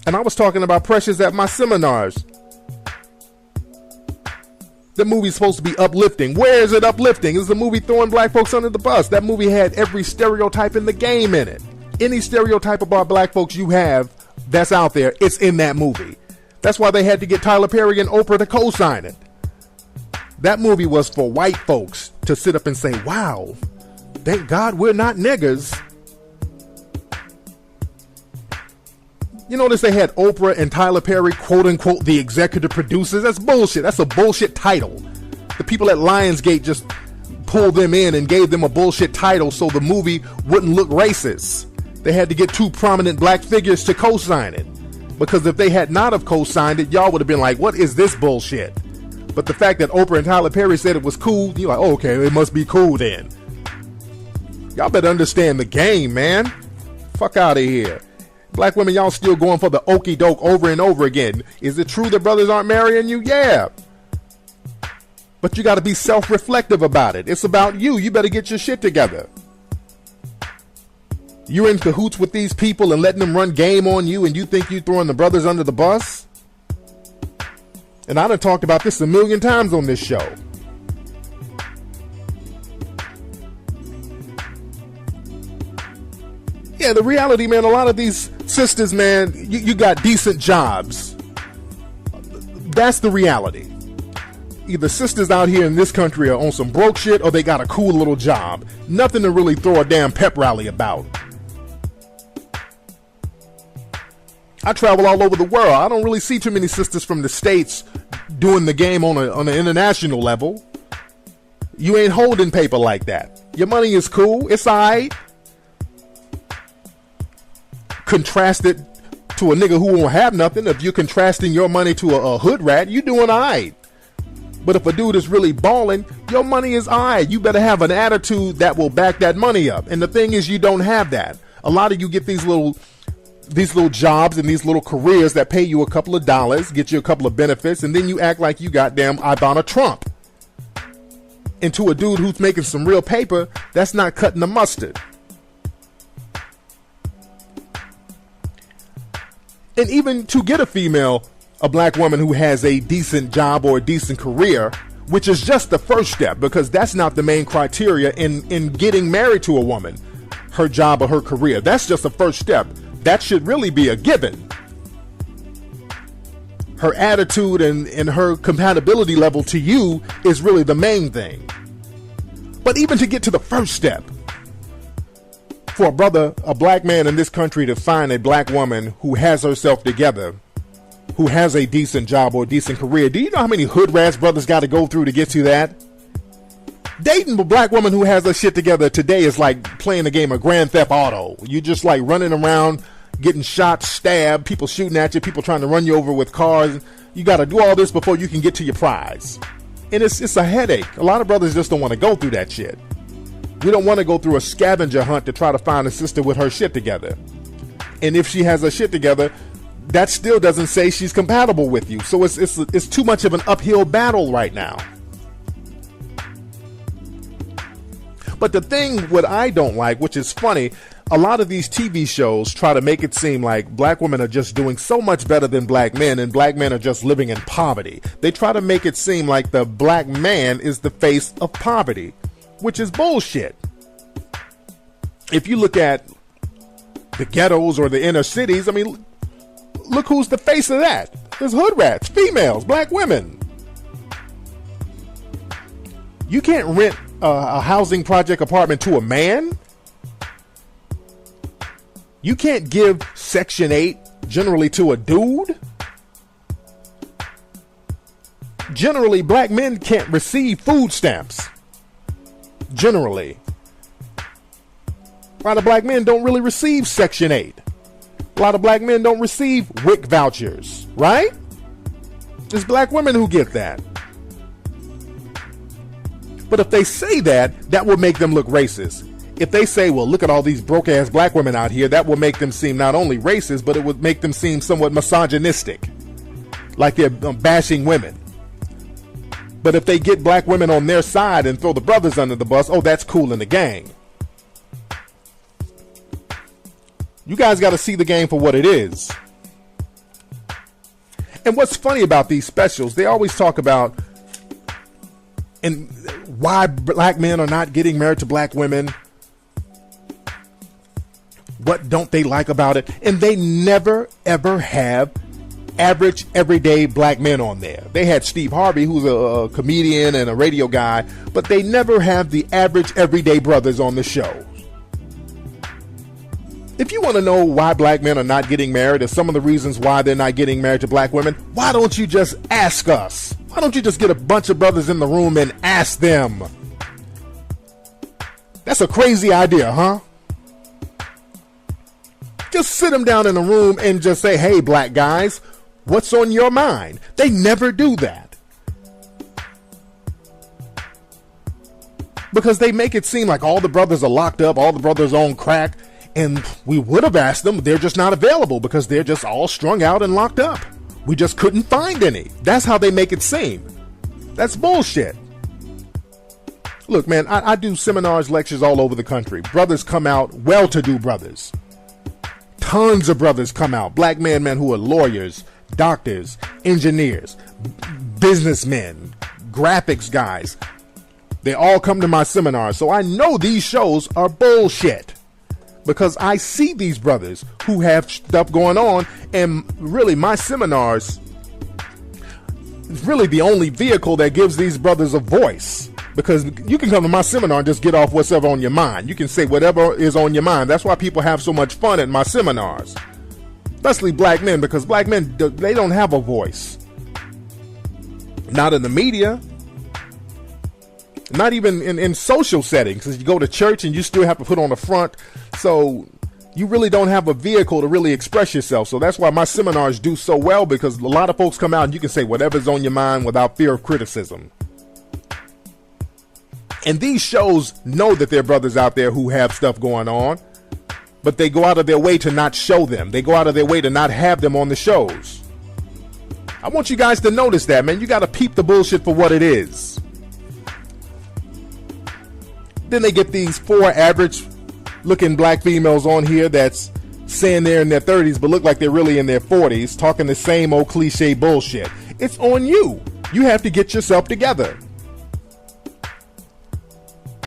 And I was talking about Precious at my seminars. The movie's supposed to be uplifting. Where is it uplifting? It's the movie throwing black folks under the bus. That movie had every stereotype in the game in it. Any stereotype about black folks you have that's out there, it's in that movie. That's why they had to get Tyler Perry and Oprah to co-sign it. That movie was for white folks to sit up and say, wow, thank God we're not niggers. You notice they had Oprah and Tyler Perry, quote unquote, the executive producers. That's bullshit. That's a bullshit title. The people at Lionsgate just pulled them in and gave them a bullshit title so the movie wouldn't look racist. They had to get two prominent black figures to co-sign it. Because if they had not have co-signed it, y'all would have been like, what is this bullshit? But the fact that Oprah and Tyler Perry said it was cool, you're like, oh, okay, it must be cool then. Y'all better understand the game, man. Fuck out of here. Black women, y'all still going for the okie doke over and over again. Is it true that brothers aren't marrying you? Yeah. But you got to be self-reflective about it. It's about you. You better get your shit together. You're in cahoots with these people and letting them run game on you, and you think you throwing the brothers under the bus? And I done talked about this a million times on this show. Yeah, the reality, man, a lot of these sisters, man, you got decent jobs. That's the reality. Either sisters out here in this country are on some broke shit or they got a cool little job. Nothing to really throw a damn pep rally about. I travel all over the world. I don't really see too many sisters from the States doing the game on an international level. You ain't holding paper like that. Your money is cool. It's all right. Contrast it to a nigga who won't have nothing. If you're contrasting your money to a hood rat, you doing all right. But if a dude is really balling, your money is all right. You better have an attitude that will back that money up. And the thing is, you don't have that. A lot of you get these little jobs and these little careers that pay you a couple of dollars, get you a couple of benefits, and then you act like you goddamn Ivana Trump. And to a dude who's making some real paper, that's not cutting the mustard. And even to get a black woman who has a decent job or a decent career, which is just the first step, because that's not the main criteria in getting married to a woman, her job or her career. That's just the first step. That should really be a given. Her attitude and her compatibility level to you is really the main thing. But even to get to the first step, for a black man in this country to find a black woman who has herself together, who has a decent job or a decent career, do you know how many hood rats brothers got to go through to get to that? Dating a black woman who has her shit together today is like playing a game of Grand Theft Auto. You just like running around, getting shot, stabbed, people shooting at you, people trying to run you over with cars. You got to do all this before you can get to your prize. And it's a headache. A lot of brothers just don't want to go through that shit. We don't want to go through a scavenger hunt to try to find a sister with her shit together. And if she has her shit together, that still doesn't say she's compatible with you. So it's too much of an uphill battle right now. But the thing what I don't like, which is funny, a lot of these TV shows try to make it seem like black women are just doing so much better than black men and black men are just living in poverty. They try to make it seem like the black man is the face of poverty, which is bullshit. If you look at the ghettos or the inner cities, I mean, look who's the face of that. There's hood rats, females, black women. You can't rent a housing project apartment to a man. You can't give Section 8 generally to a dude. Generally, black men can't receive food stamps. Generally. A lot of black men don't really receive Section 8. A lot of black men don't receive WIC vouchers, right? It's black women who get that. But if they say that, that will make them look racist. If they say, well, look at all these broke-ass black women out here, that will make them seem not only racist, but it would make them seem somewhat misogynistic. Like they're bashing women. But if they get black women on their side and throw the brothers under the bus, oh, that's cool in the gang. You guys got to see the game for what it is. And what's funny about these specials, they always talk about and why black men are not getting married to black women. What don't they like about it? And they never, ever have average, everyday black men on there. They had Steve Harvey, who's a comedian and a radio guy, but they never have the average, everyday brothers on the show. If you want to know why black men are not getting married or some of the reasons why they're not getting married to black women, why don't you just ask us? Why don't you just get a bunch of brothers in the room and ask them? That's a crazy idea, huh? Just sit them down in a room and just say, hey, black guys, what's on your mind? They never do that. Because they make it seem like all the brothers are locked up, all the brothers on crack. And we would have asked them, they're just not available because they're just all strung out and locked up. We just couldn't find any. That's how they make it seem. That's bullshit. Look, man, I do seminars, lectures all over the country. Brothers come out, well-to-do brothers. Tons of brothers come out. Black men who are lawyers, doctors, engineers, businessmen, graphics guys. They all come to my seminars. So I know these shows are bullshit. Because I see these brothers who have stuff going on, and really my seminars is really the only vehicle that gives these brothers a voice. Because you can come to my seminar and just get off whatever on your mind. You can say whatever is on your mind. That's why people have so much fun at my seminars. Especially black men, because black men, they don't have a voice. Not in the media. Not even in social settings, because you go to church and you still have to put on a front. So you really don't have a vehicle to really express yourself. So that's why my seminars do so well, because a lot of folks come out and you can say whatever's on your mind without fear of criticism. And these shows know that there are brothers out there who have stuff going on, but they go out of their way to not show them. They go out of their way to not have them on the shows. I want you guys to notice that, man. You got to peep the bullshit for what it is. Then they get these 4 average looking black females on here that's saying they're in their 30s but look like they're really in their 40s, talking the same old cliche bullshit. It's on you. You have to get yourself together.